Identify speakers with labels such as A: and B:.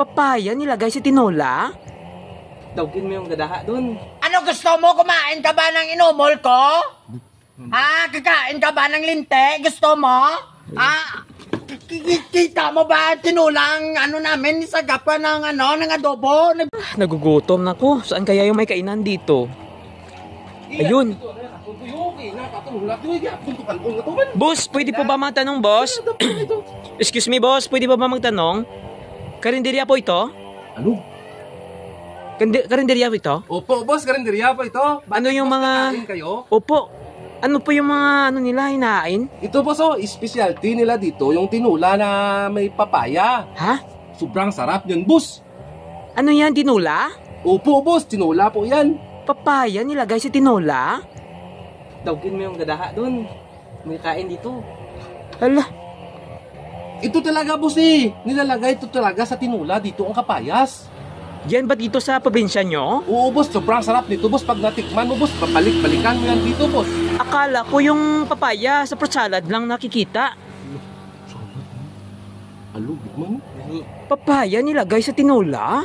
A: Papaya nilagay sa tinola?
B: Dawgin mo yung gadaha dun.
C: Ano gusto mo? Kumain ka ba ng inumol ko? Ha? Kakain ka ba ng linte? Gusto mo? Ha? Kita mo ba tinulang ano namin isagap ka ng ng adobo?
A: Nagugutom na ko. Saan kaya yung may kainan dito? Ayun. Boss, pwede po ba magtanong, boss? Excuse me, boss. Pwede ba magtanong? Karinderya po ito?
B: Ano?
A: Karinderya po ito?
B: Opo, boss, karinderya po ito.
A: Ano yung
B: Boss,
A: mga...
B: kakain kayo?
A: Opo. Ano po yung mga nila hinain?
B: Ito boss, specialty nila dito, yung tinula na may papaya.
A: Ha?
B: Sobrang sarap yun, boss.
A: Ano yan, tinula?
B: Opo, boss, tinula po yan.
A: Papaya nilagay sa tinola?
B: Dawgin mo yung gadaha dun. May kain dito.
A: Hala.
B: Ito talaga, boss Nilalagay ito talaga sa tinula dito ang kapayas.
A: Yan ba dito sa probinsya nyo?
B: Oo, boss, sobrang sarap nito, boss. Pag natikman mo, boss, babalik-balikan mo yan dito, boss.
A: Akala ko yung papaya sa fruit salad lang nakikita.
B: Alo, bigman.
A: Papaya nilagay sa tinola?